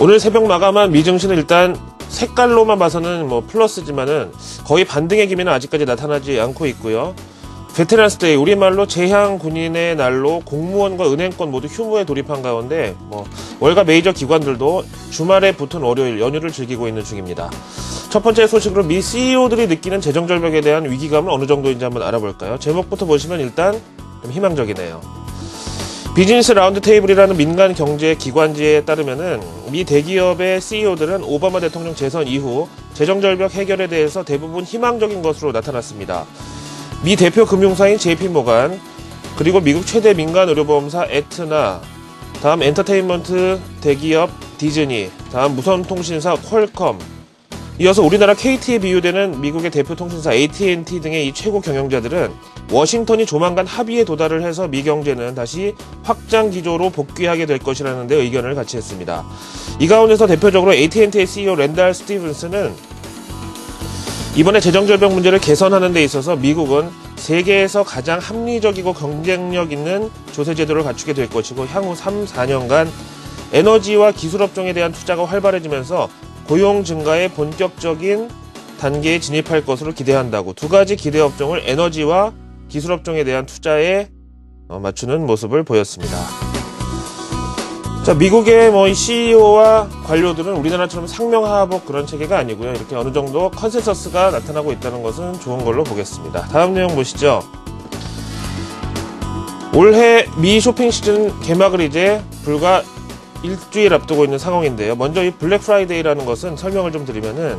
오늘 새벽 마감한 미 증시는 일단 색깔로만 봐서는 뭐 플러스지만은 거의 반등의 기미는 아직까지 나타나지 않고 있고요. 베테랑스데이, 우리말로 재향 군인의 날로 공무원과 은행권 모두 휴무에 돌입한 가운데 월가 메이저 기관들도 주말에 붙은 월요일 연휴를 즐기고 있는 중입니다. 첫 번째 소식으로 미 CEO들이 느끼는 재정 절벽에 대한 위기감은 어느 정도인지 한번 알아볼까요? 제목부터 보시면 일단 좀 희망적이네요. 비즈니스 라운드 테이블이라는 민간 경제 기관지에 따르면은 미 대기업의 CEO들은 오바마 대통령 재선 이후 재정 절벽 해결에 대해서 대부분 희망적인 것으로 나타났습니다. 미 대표 금융사인 JP모간, 그리고 미국 최대 민간 의료보험사 에트나, 다음 엔터테인먼트 대기업 디즈니, 다음 무선통신사 퀄컴, 이어서 우리나라 KT에 비유되는 미국의 대표 통신사 AT&T 등의 이 최고 경영자들은 워싱턴이 조만간 합의에 도달을 해서 미 경제는 다시 확장 기조로 복귀하게 될 것이라는 데 의견을 같이 했습니다. 이 가운데서 대표적으로 AT&T의 CEO 랜달 스티븐스는 이번에 재정절벽 문제를 개선하는 데 있어서 미국은 세계에서 가장 합리적이고 경쟁력 있는 조세제도를 갖추게 될 것이고 향후 3, 4년간 에너지와 기술업종에 대한 투자가 활발해지면서 고용 증가의 본격적인 단계에 진입할 것으로 기대한다고 두 가지 기대 업종을 에너지와 기술업종에 대한 투자에 맞추는 모습을 보였습니다. 자, 미국의 이 CEO와 관료들은 우리나라처럼 상명하복 그런 체계가 아니고요. 이렇게 어느 정도 컨센서스가 나타나고 있다는 것은 좋은 걸로 보겠습니다. 다음 내용 보시죠. 올해 미 쇼핑 시즌 개막을 이제 불과 일주일 앞두고 있는 상황인데요. 먼저 이 블랙 프라이데이라는 것은 설명을 좀 드리면은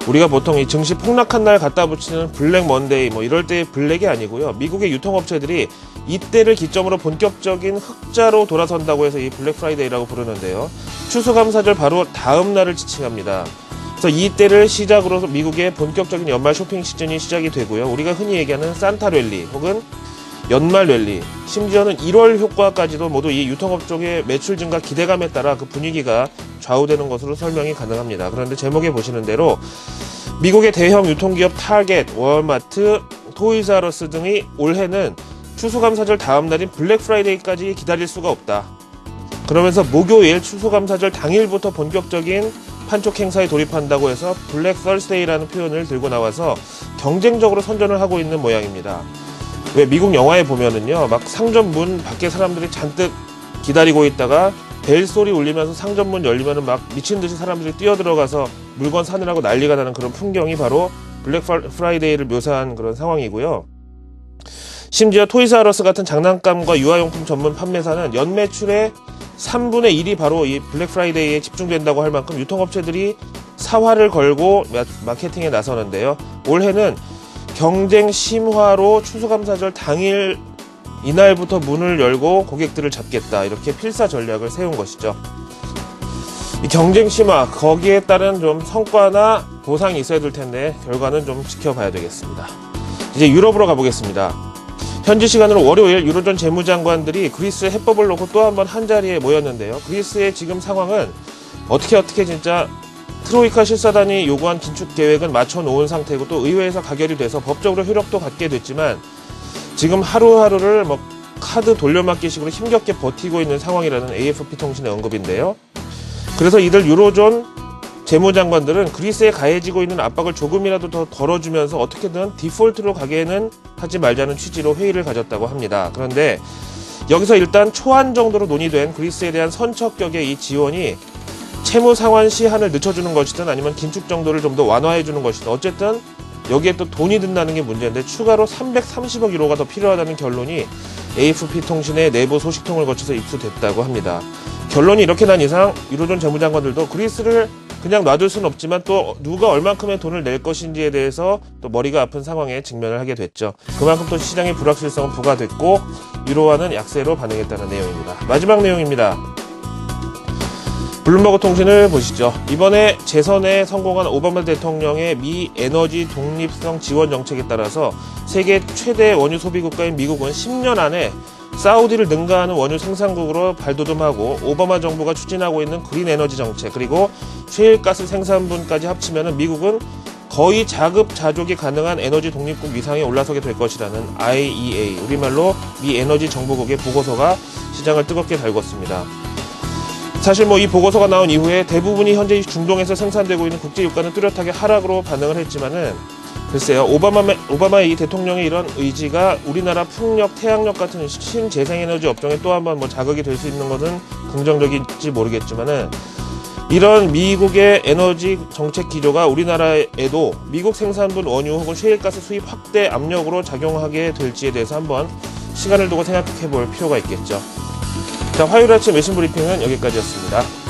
우리가 보통 이 증시 폭락한 날 갖다 붙이는 블랙 먼데이 이럴 때의 블랙이 아니고요. 미국의 유통업체들이 이때를 기점으로 본격적인 흑자로 돌아선다고 해서 이 블랙 프라이데이라고 부르는데요. 추수감사절 바로 다음 날을 지칭합니다. 그래서 이때를 시작으로 미국의 본격적인 연말 쇼핑 시즌이 시작이 되고요. 우리가 흔히 얘기하는 산타 랠리 혹은 연말 랠리, 심지어는 1월 효과까지도 모두 이 유통업 쪽의 매출 증가 기대감에 따라 그 분위기가 좌우되는 것으로 설명이 가능합니다. 그런데 제목에 보시는 대로 미국의 대형 유통기업 타겟, 월마트, 토이즈아러스 등이 올해는 추수감사절 다음 날인 블랙 프라이데이까지 기다릴 수가 없다. 그러면서 목요일 추수감사절 당일부터 본격적인 판촉 행사에 돌입한다고 해서 블랙 서스데이라는 표현을 들고 나와서 경쟁적으로 선전을 하고 있는 모양입니다. 왜 미국 영화에 보면은요, 막 상점 문 밖에 사람들이 잔뜩 기다리고 있다가 벨 소리 울리면서 상점 문 열리면은 막 미친 듯이 사람들이 뛰어들어가서 물건 사느라고 난리가 나는 그런 풍경이 바로 블랙 프라이데이를 묘사한 그런 상황이고요. 심지어 토이즈아러스 같은 장난감과 유아용품 전문 판매사는 연 매출의 3분의 1이 바로 이 블랙 프라이데이에 집중된다고 할 만큼 유통업체들이 사활을 걸고 마케팅에 나서는데요. 올해는 경쟁 심화로 추수감사절 당일 이날부터 문을 열고 고객들을 잡겠다, 이렇게 필사 전략을 세운 것이죠. 이 경쟁 심화, 거기에 따른 좀 성과나 보상이 있어야 될 텐데 결과는 좀 지켜봐야 되겠습니다. 이제 유럽으로 가보겠습니다. 현지 시간으로 월요일 유로존 재무장관들이 그리스 해법을 놓고 또 한 번 한자리에 모였는데요. 그리스의 지금 상황은 어떻게 진짜 트로이카 실사단이 요구한 긴축 계획은 맞춰놓은 상태고 또 의회에서 가결이 돼서 법적으로 효력도 갖게 됐지만 지금 하루하루를 카드 돌려막기식으로 힘겹게 버티고 있는 상황이라는 AFP 통신의 언급인데요. 그래서 이들 유로존 재무장관들은 그리스에 가해지고 있는 압박을 조금이라도 더 덜어주면서 어떻게든 디폴트로 가게는 하지 말자는 취지로 회의를 가졌다고 합니다. 그런데 여기서 일단 초안 정도로 논의된 그리스에 대한 선척격의 이 지원이 채무 상환 시한을 늦춰주는 것이든 아니면 긴축 정도를 좀 더 완화해주는 것이든 어쨌든 여기에 또 돈이 든다는 게 문제인데 추가로 330억 유로가 더 필요하다는 결론이 AFP 통신의 내부 소식통을 거쳐서 입수됐다고 합니다. 결론이 이렇게 난 이상 유로존 재무장관들도 그리스를 그냥 놔둘 수는 없지만 또 누가 얼만큼의 돈을 낼 것인지에 대해서 또 머리가 아픈 상황에 직면을 하게 됐죠. 그만큼 또 시장의 불확실성은 부과됐고 유로화는 약세로 반응했다는 내용입니다. 마지막 내용입니다. 블룸버그 통신을 보시죠. 이번에 재선에 성공한 오바마 대통령의 미 에너지 독립성 지원 정책에 따라서 세계 최대 원유 소비 국가인 미국은 10년 안에 사우디를 능가하는 원유 생산국으로 발돋움하고 오바마 정부가 추진하고 있는 그린 에너지 정책 그리고 셰일가스 생산분까지 합치면 미국은 거의 자급자족이 가능한 에너지 독립국 위상에 올라서게 될 것이라는 IEA, 우리말로 미 에너지 정보국의 보고서가 시장을 뜨겁게 달궜습니다. 사실 뭐 이 보고서가 나온 이후에 대부분이 현재 중동에서 생산되고 있는 국제 유가는 뚜렷하게 하락으로 반응을 했지만은 글쎄요, 오바마의 이 대통령의 이런 의지가 우리나라 풍력, 태양력 같은 신재생에너지 업종에 또 한번 뭐 자극이 될 수 있는 것은 긍정적일지 모르겠지만은 이런 미국의 에너지 정책 기조가 우리나라에도 미국 생산분 원유 혹은 셰일가스 수입 확대 압력으로 작용하게 될지에 대해서 한번 시간을 두고 생각해 볼 필요가 있겠죠. 자, 화요일 아침 외신 브리핑은 여기까지였습니다.